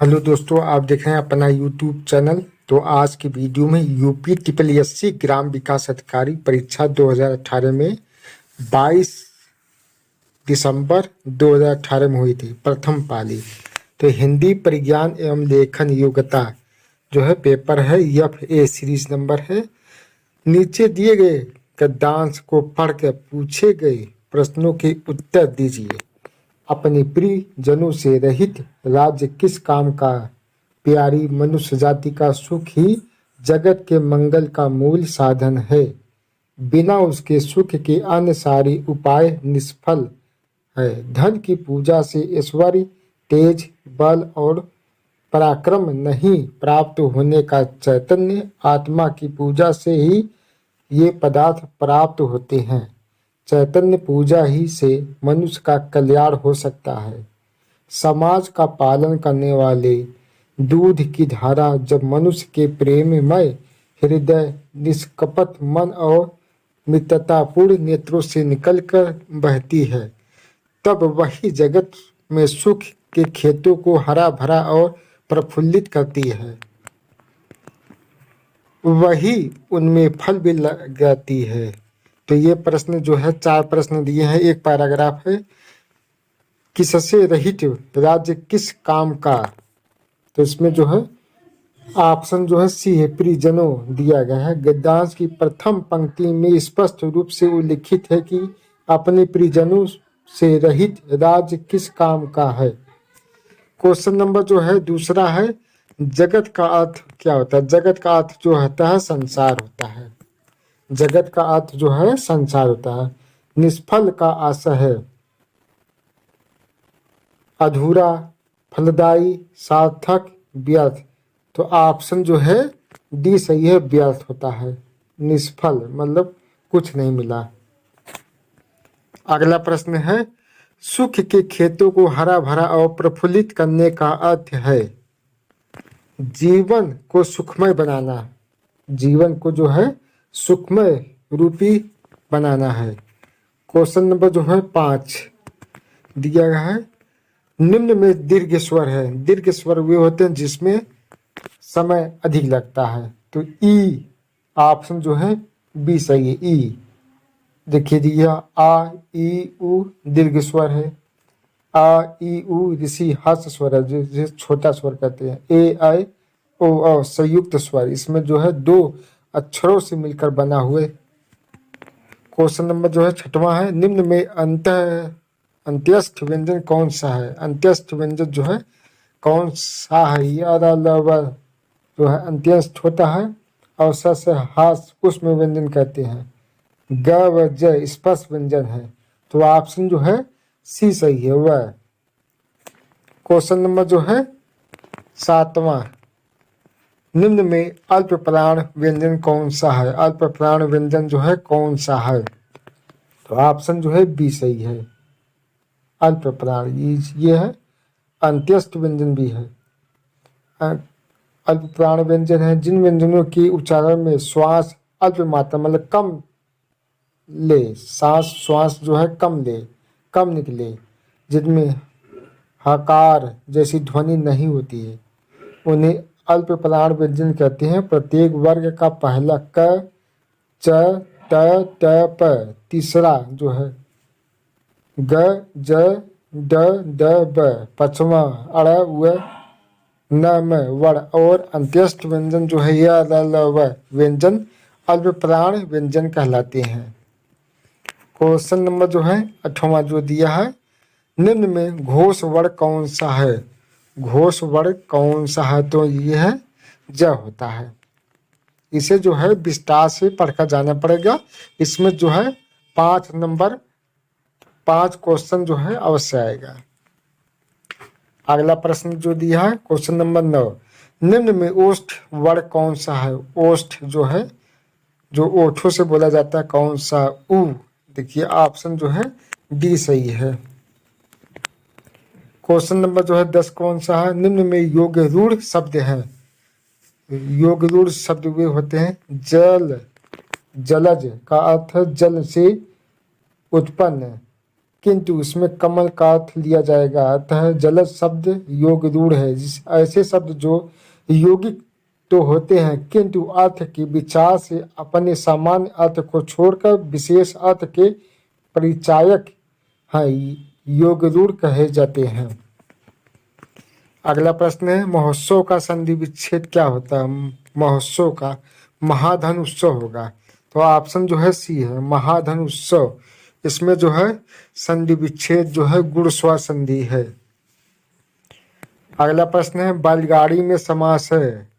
Hello दोस्तों, आप देख रहे हैं अपना यूट्यूब चैनल। तो आज की वीडियो में यूपी ट्रिपल एससी ग्राम विकास अधिकारी परीक्षा 2018 में 22 दिसंबर 2018 में हुई थी प्रथम पाली। तो हिंदी परिज्ञान एवं लेखन योग्यता जो है पेपर है FA सीरीज नंबर है। नीचे दिए गए गद्यांश को पढ़कर पूछे गए प्रश्नों के उत्तर दीजिए। अपने प्रियजनों से रहित राज्य किस काम का? प्यारी मनुष्य जाति का सुख ही जगत के मंगल का मूल साधन है। बिना उसके सुख के अन्य सारे उपाय निष्फल है। धन की पूजा से ऐश्वर्य, तेज, बल और पराक्रम नहीं प्राप्त होने का चैतन्य आत्मा की पूजा से ही ये पदार्थ प्राप्त होते हैं। चैतन्य पूजा ही से मनुष्य का कल्याण हो सकता है। समाज का पालन करने वाले दूध की धारा जब मनुष्य के प्रेममय हृदय, निष्कपट मन और मित्रतापूर्ण नेत्रों से निकलकर बहती है, तब वही जगत में सुख के खेतों को हरा भरा और प्रफुल्लित करती है। वही उनमें फल भी लगाती है। तो ये प्रश्न जो है 4 प्रश्न दिए हैं, एक पैराग्राफ है। किससे रहित राज्य किस काम का? तो इसमें जो है ऑप्शन जो है सी है, परिजनों दिया गया है। गद्यांश की प्रथम पंक्ति में स्पष्ट रूप से उल्लिखित है कि अपने परिजनों से रहित राज्य किस काम का है। क्वेश्चन नंबर जो है दूसरा है, जगत का अर्थ क्या होता है? जगत का अर्थ जो होता है संसार होता है। जगत का अर्थ जो है संसार होता है। निष्फल का आशय है अधूरा, फलदायी, सार्थक, व्यर्थ। तो ऑप्शन जो है डी सही है, व्यर्थ होता है। निष्फल मतलब कुछ नहीं मिला। अगला प्रश्न है, सुख के खेतों को हरा भरा और प्रफुल्लित करने का अर्थ है जीवन को सुखमय बनाना। जीवन को जो है सुखमय रूपी बनाना है। क्वेश्चन नंबर जो है 5 दिया गया है, निम्न में दीर्घ स्वर है। दीर्घ स्वर वे होते हैं जिसमें समय अधिक लगता है। तो ई ऑप्शन जो है बी सही है, ई। देखिए दिया आ ई उ दीर्घ स्वर है। आ ई उ ऋषि हर्ष स्वर है जिसे छोटा स्वर कहते हैं। ए आई ओ संयुक्त स्वर, इसमें जो है 2 अक्षरों से मिलकर बना हुए। क्वेश्चन नंबर जो है 6वां है, निम्न में अंत्यस्थ व्यंजन कौन सा है? अंत्यस्थ व्यंजन जो है कौन सा है? जो है अंत्यस्थ होता है और स से हास उसमें व्यंजन कहते हैं। ग व ज स्पर्श व्यंजन है। तो ऑप्शन जो है सी सही है वह। क्वेश्चन नंबर जो है 7वां, निम्न में अल्प प्राण व्यंजन कौन सा है? अल्प प्राण व्यंजन जो है कौन सा है? तो ऑप्शन जो है बी सही है, अल्प प्राण। ये है अंत्यस्थ व्यंजन भी है। अल्प प्राण व्यंजन है जिन व्यंजनों की उच्चारण में श्वास अल्प मात्रा मतलब कम ले, श्वास जो है कम ले, कम निकले, जिनमें हकार जैसी ध्वनि नहीं होती है, उन्हें अल्प प्राण व्यंजन कहते हैं। प्रत्येक वर्ग का पहला क, च, त, प, तीसरा जो है ग, ज, ड, द, ब, पांचवा अड़, व, न, म, वड़ और अंत्यस्थ व्यंजन जो है य, ल, ल, व व्यंजन अल्प प्राण व्यंजन कहलाते हैं। क्वेश्चन नंबर जो है 8वां जो दिया है, निम्न में घोष वर्ण कौन सा है? घोष वर्ण कौन सा है? तो ये है ज होता है। इसे जो है विस्तार से पढ़कर जाना पड़ेगा। इसमें जो है 5 क्वेश्चन जो है अवश्य आएगा। अगला प्रश्न जो दिया है क्वेश्चन नंबर 9, निम्न में ओष्ठ वर्ण कौन सा है? ओष्ठ जो है जो ओठों से बोला जाता है कौन सा? उ। देखिए ऑप्शन जो है डी सही है। क्वेश्चन नंबर जो है 10 कौन सा है? निम्न में योग रूढ़ शब्द है। योग रूढ़ शब्द वे होते हैं जल, जलज का अर्थ है जल से उत्पन्न, किंतु इसमें कमल का अर्थ लिया जाएगा। अतः जलज शब्द योग रूढ़ है। जिस ऐसे शब्द जो योगिक तो होते हैं किंतु अर्थ के विचार से अपने सामान्य अर्थ को छोड़कर विशेष अर्थ के परिचायक हैं, योग रूढ़ कहे जाते हैं। अगला प्रश्न है, महोत्सव का संधि विच्छेद क्या होता है? महोत्सव का महाधन उत्सव होगा। तो ऑप्शन जो है सी है, महाधन उत्सव। इसमें जो है संधि विच्छेद जो है गुण स्वर संधि है। अगला प्रश्न है, बैलगाड़ी में समास है।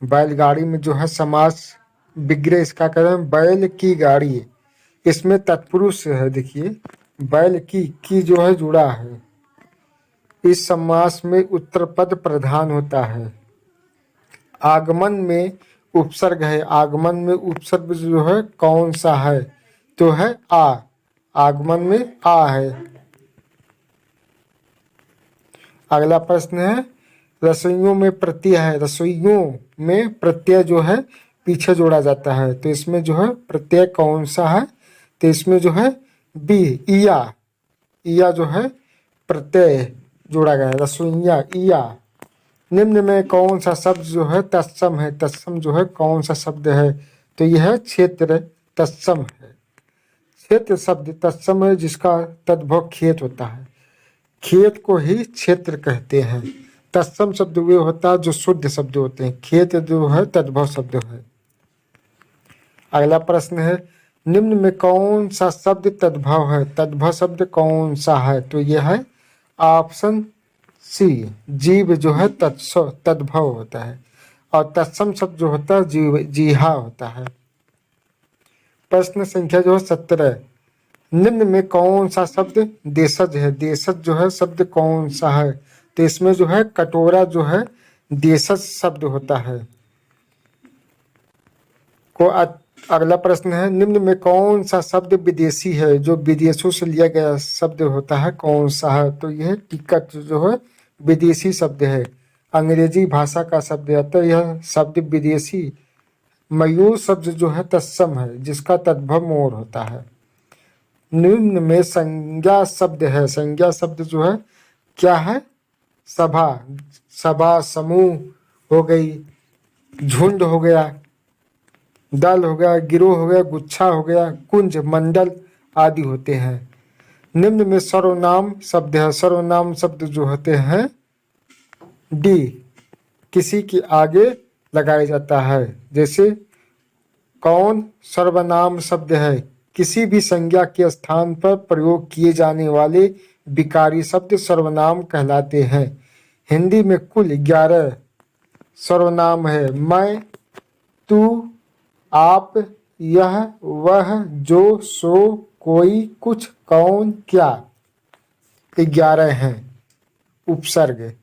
बैलगाड़ी में जो है समास विग्रह इसका करें बैल की गाड़ी। इसमें तत्पुरुष है, देखिए बैल की जो है जुड़ा है। इस समास में उत्तर पद प्रधान होता है। आगमन में उपसर्ग है। आगमन में उपसर्ग जो है कौन सा है? तो है आ। आगमन में आ है। अगला प्रश्न है, रसोइयों में प्रत्यय है। रसोइयों में प्रत्यय जो है पीछे जोड़ा जाता है। तो इसमें जो है प्रत्यय कौन सा है? तो इसमें जो है बी, इया। इया जो है प्रत्यय जोड़ा गया है। रसोइया, इया। निम्न में कौन सा शब्द जो है तत्सम है? तत्सम जो है कौन सा शब्द है? तो यह है क्षेत्र तत्सम है। क्षेत्र शब्द तत्सम है जिसका तद्भव खेत होता है। खेत को ही क्षेत्र कहते हैं। तत्सम शब्द वे होता है जो शुद्ध शब्द होते हैं। खेत जो है तद्भव शब्द है। अगला प्रश्न है, निम्न में कौन सा शब्द तद्भव है? तद्भव शब्द कौन सा है? तो यह है ऑप्शन सी, जीव जो है तद्भव होता है। और तत्सम शब्द जो होता है जीव, जीहा होता है। प्रश्न संख्या जो है 17, निम्न में कौन सा शब्द देशज है? देशज जो है शब्द कौन सा है? तो इसमें जो है कटोरा जो है देशज शब्द होता है। अगला प्रश्न है, निम्न में कौन सा शब्द विदेशी है? जो विदेशों से लिया गया शब्द होता है कौन सा है? तो यह टिकट जो है विदेशी शब्द है। अंग्रेजी भाषा का शब्द है, तो यह शब्द विदेशी। मयूर शब्द जो है तत्सम है जिसका तद्भव मोर होता है। निम्न में संज्ञा शब्द है। संज्ञा शब्द जो है क्या है? सभा। सभा, समूह हो गई, झुंड हो गया, दल हो गया, गिरोह हो गया, गुच्छा हो गया, कुंज, मंडल आदि होते हैं। निम्न में सर्वनाम शब्द है। सर्वनाम शब्द जो होते हैं डी, किसी के आगे लगाया जाता है। जैसे कौन सर्वनाम शब्द है? किसी भी संज्ञा के स्थान पर प्रयोग किए जाने वाले विकारी शब्द सर्वनाम कहलाते हैं। हिंदी में कुल 11 सर्वनाम है। मैं, तू, आप, यह, वह, जो, सो, कोई, कुछ, कौन, क्या, 11 हैं उपसर्ग।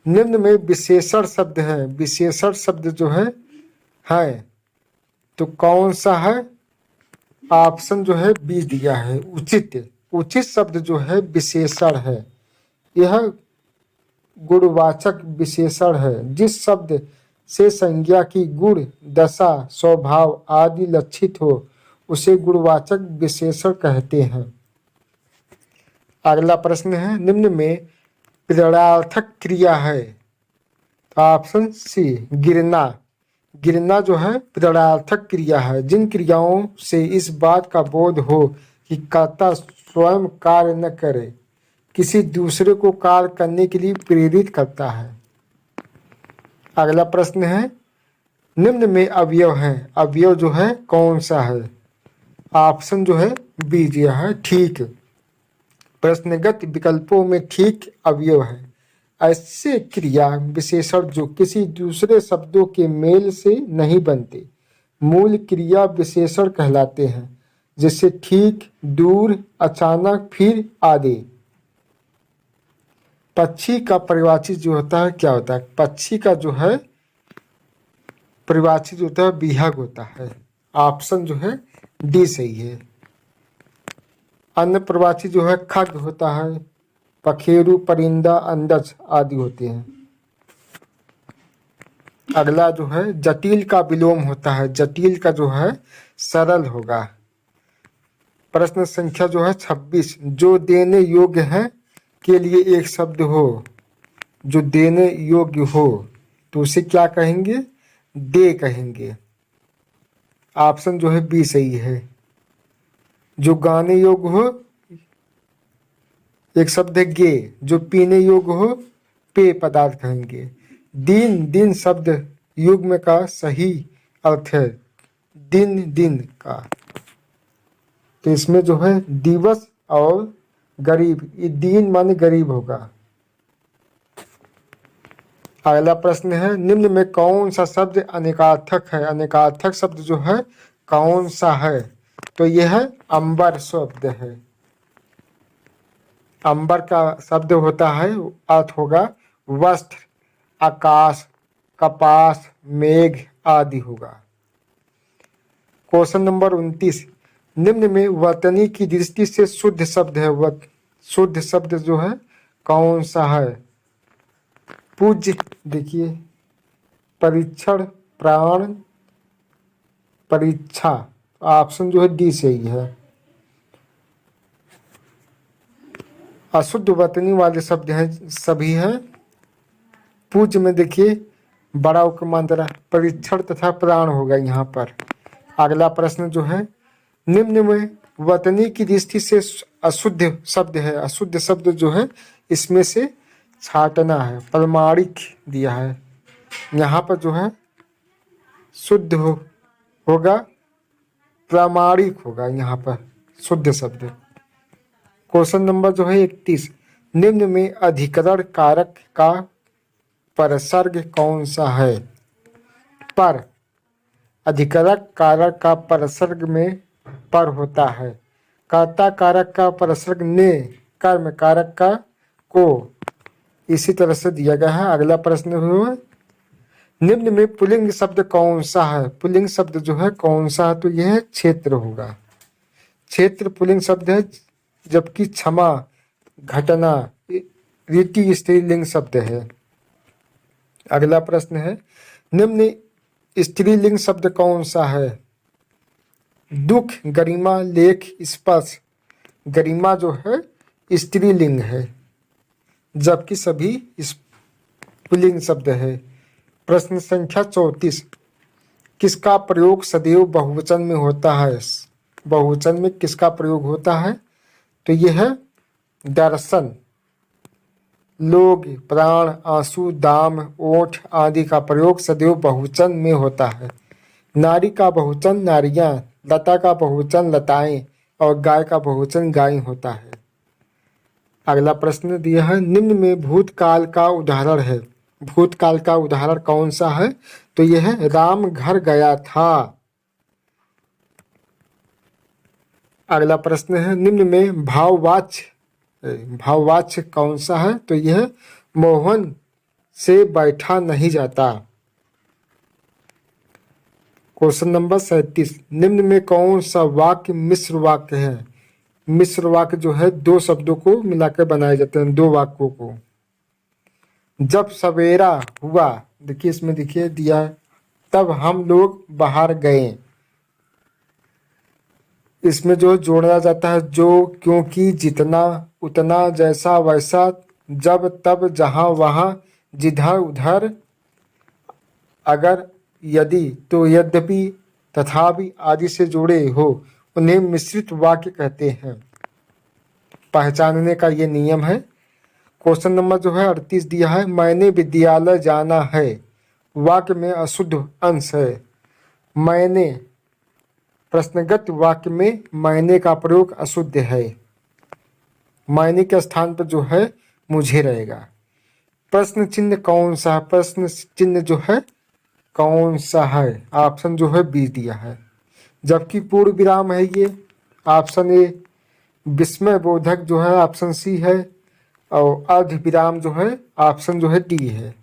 निम्न में विशेषण शब्द है। विशेषण शब्द जो है तो कौन सा है? ऑप्शन जो है बी दिया है, उचित। उचित शब्द जो है विशेषण है। यह गुणवाचक विशेषण है। जिस शब्द से संज्ञा की गुण, दशा, स्वभाव आदि लक्षित हो उसे गुणवाचक विशेषण कहते हैं। अगला प्रश्न है, निम्न में प्रेरणार्थक क्रिया है। तो ऑप्शन सी, गिरना। गिरना जो है प्रेरणार्थक क्रिया है। जिन क्रियाओं से इस बात का बोध हो कि कर्ता स्वयं कार्य न करे, किसी दूसरे को कार्य करने के लिए प्रेरित करता है। अगला प्रश्न है, निम्न में अवयव है। अवयव जो है कौन सा है? ऑप्शन जो है बी दिया है, ठीक। प्रश्नगत विकल्पों में ठीक अवयव है। ऐसे क्रिया विशेषण जो किसी दूसरे शब्दों के मेल से नहीं बनते मूल क्रिया विशेषण कहलाते हैं। जैसे ठीक, दूर, अचानक, फिर आदि। पक्षी का परिवाची जो होता है क्या होता है? पक्षी का जो है परिवाची जो होता है विहग होता है। ऑप्शन जो है डी सही है। अन्य प्रवाची जो है खग होता है, पखेरु, परिंदा, अंडज आदि होते हैं। अगला जो है जटिल का विलोम होता है। जटिल का जो है सरल होगा। प्रश्न संख्या जो है 26, जो देने योग्य है के लिए एक शब्द हो, जो देने योग्य हो तो उसे क्या कहेंगे? दे कहेंगे। ऑप्शन जो है बी सही है। जो गाने योग्य हो एक शब्द है गे, जो पीने योग्य हो पेय पदार्थ कहेंगे। दिन दिन शब्द युग्म का सही अर्थ है दिन दिन का, तो इसमें जो है दिवस और गरीब, ये दीन माने गरीब होगा। अगला प्रश्न है, निम्न में कौन सा शब्द अनेकार्थक है? अनेकार्थक शब्द जो है कौन सा है? तो यह है अंबर शब्द है। अंबर का शब्द होता है, अर्थ होगा वस्त्र, आकाश, कपास, मेघ आदि होगा। क्वेश्चन नंबर 29, निम्न में वर्तनी की दृष्टि से शुद्ध शब्द है, शुद्ध शब्द जो है कौन सा है? पूज्य, देखिए परीक्षण, प्राण, परीक्षा, ऑप्शन जो है डी सही है। अशुद्ध वर्तनी वाले शब्द हैं सभी हैं। पूज्य में देखिए बड़ा उपमात्रा परीक्षण तथा प्राण होगा यहाँ पर। अगला प्रश्न जो है, निम्न में वर्तनी की दृष्टि से अशुद्ध शब्द है, अशुद्ध शब्द जो है इसमें से छाटना है, प्रमाणिक दिया है। यहाँ पर जो है शुद्ध होगा, प्रामाणिक होगा यहाँ पर शुद्ध शब्द। क्वेश्चन नंबर जो है 31, निम्न में अधिकरण कारक का परसर्ग कौन सा है? पर, अधिकरण कारक का परसर्ग में पर होता है। कर्ता कारक का परसर्ग ने, कर्म कारक का को, इसी तरह से दिया गया है। अगला प्रश्न हुआ, निम्न में पुल्लिंग शब्द कौन सा है? पुल्लिंग शब्द जो है कौन सा है? तो यह क्षेत्र होगा। क्षेत्र पुल्लिंग शब्द है, जबकि क्षमा, घटना, रीति स्त्रीलिंग शब्द है। अगला प्रश्न है, निम्न स्त्रीलिंग शब्द कौन सा है? दुख, गरिमा, लेख, स्पर्श। गरिमा जो है स्त्रीलिंग है, जबकि सभी पुल्लिंग शब्द है। प्रश्न संख्या 34, किसका प्रयोग सदैव बहुवचन में होता है? बहुवचन में किसका प्रयोग होता है? तो यह है दर्शन, लोग, प्राण, आंसू, दाम, ओठ आदि का प्रयोग सदैव बहुवचन में होता है। नारी का बहुवचन नारियां, लता का बहुवचन लताएं और गाय का बहुवचन गाय होता है। अगला प्रश्न दिया है, निम्न में भूतकाल का उदाहरण है। भूतकाल का उदाहरण कौन सा है? तो यह है राम घर गया था। अगला प्रश्न है, निम्न में भाववाच्य कौन सा है? तो यह मोहन से बैठा नहीं जाता। क्वेश्चन नंबर 37, निम्न में कौन सा वाक्य मिश्र वाक्य है? मिश्र वाक्य जो है दो शब्दों को मिलाकर बनाए जाते हैं, दो वाक्यों को। जब सवेरा हुआ, देखिए इसमें देखिए दिया है, तब हम लोग बाहर गए। इसमें जो जोड़ा जाता है जो, क्योंकि, जितना, उतना, जैसा वैसा, जब तब, जहाँ वहाँ, जिधर उधर, अगर, यदि, तो, यद्यपि, तथापि आदि से जुड़े हो उन्हें मिश्रित वाक्य कहते हैं। पहचानने का ये नियम है। क्वेश्चन नंबर जो है 38 दिया है, मैंने विद्यालय जाना है। वाक्य में अशुद्ध अंश है। मैंने, प्रश्नगत वाक्य में मैंने का प्रयोग अशुद्ध है। मैंने के स्थान पर जो है मुझे रहेगा। प्रश्न चिन्ह कौन सा? प्रश्न चिन्ह जो है कौन सा है? ऑप्शन जो है बी दिया है, जबकि पूर्ण विराम है ये ऑप्शन ए। विस्मय बोधक जो है ऑप्शन सी है, और अर्ध विराम जो है ऑप्शन जो है डी है।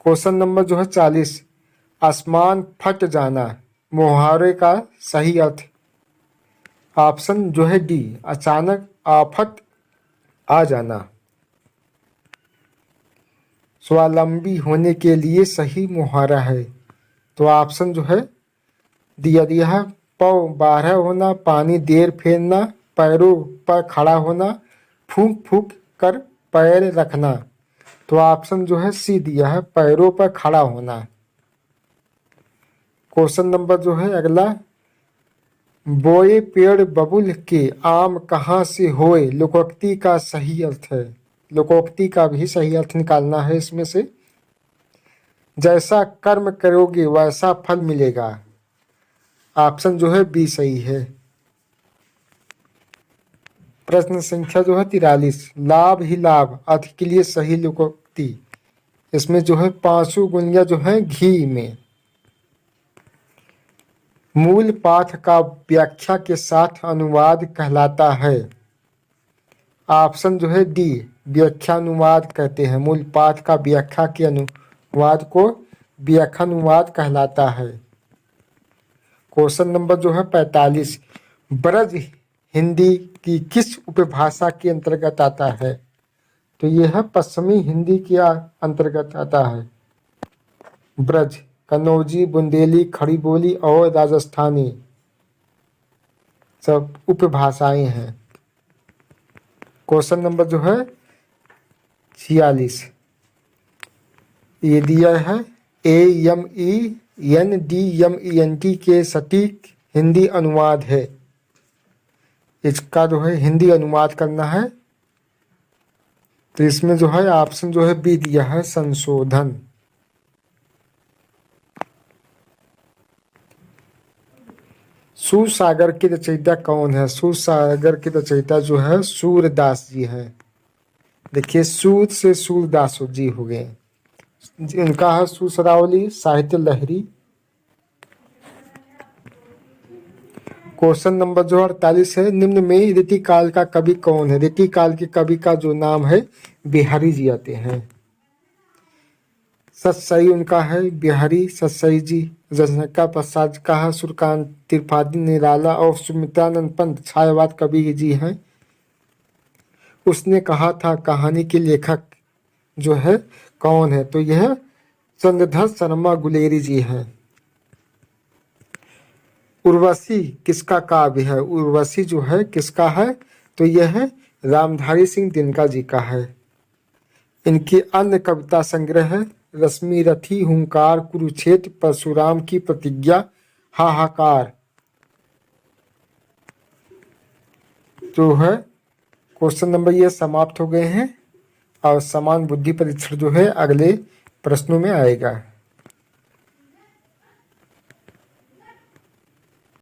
क्वेश्चन नंबर जो है 40, आसमान फट जाना, मुहावरे का सही अर्थ ऑप्शन जो है डी, अचानक आफत आ जाना। स्वावलंबी होने के लिए सही मुहावरा है, तो ऑप्शन जो है दिया है पौ बारह होना, पानी देर फेरना, पैरों पर खड़ा होना, फूंक फूंक कर पैर रखना। तो ऑप्शन जो है सी दिया है, पैरों पर खड़ा होना। क्वेश्चन नंबर जो है अगला, बोए पेड़ बबुल के आम कहाँ से होए, लोकोक्ति का सही अर्थ है। लोकोक्ति का भी सही अर्थ निकालना है इसमें से। जैसा कर्म करोगे वैसा फल मिलेगा। ऑप्शन जो है बी सही है। प्रश्न संख्या जो है 43, लाभ ही लाभ अर्थ के लिए सही लोकोक्ति। इसमें जो है पांचों गुणिया जो है घी में। मूल पाठ का व्याख्या के साथ अनुवाद कहलाता है। ऑप्शन जो है डी, व्याख्यानुवाद कहते हैं। मूल पाठ का व्याख्या के अनुवाद को व्याख्यानुवाद कहलाता है। क्वेश्चन नंबर जो है 45, ब्रज हिंदी की किस उपभाषा के अंतर्गत आता है। तो यह है पश्चिमी हिंदी के अंतर्गत आता है। ब्रज कन्नौजी, बुंदेली, खड़ी बोली और राजस्थानी सब उपभाषाएं हैं। क्वेश्चन नंबर जो है 46, ये दिया है AMENDMENT के सटीक हिंदी अनुवाद है। इसका जो है हिंदी अनुवाद करना है। तो इसमें जो है ऑप्शन जो है बी दिया है, संशोधन। सूरसागर की रचयिता कौन है। सूरसागर की रचयिता जो है सूरदास जी हैं। देखिए सूर से सूरदास जी हो गए। इनका है सुसरावली, साहित्य लहरी। क्वेश्चन नंबर जो 48 है, निम्न में रीतिकाल का कवि कौन है। रीतिकाल के कवि का जो नाम है बिहारी जी आते हैं। सतसई उनका है बिहारी सतसई जी। जनका प्रसाद का है सूर्यकांत त्रिपाठी निराला। और सुमित्रानंद पंत छायावाद कवि जी हैं। उसने कहा था कहानी के लेखक जो है कौन है। तो यह चंद्रधर शर्मा गुलेरी जी हैं। उर्वशी किसका काव्य है। उर्वशी जो है किसका है। तो यह है रामधारी सिंह दिनकर जी का है। इनकी अन्य कविता संग्रह है रश्मि रथी, हुंकार, कुरुक्षेत्र, परशुराम की प्रतिज्ञा, हाहाकार। जो है क्वेश्चन नंबर ये समाप्त हो गए हैं। और समान बुद्धि परीक्षण जो है अगले प्रश्नों में आएगा।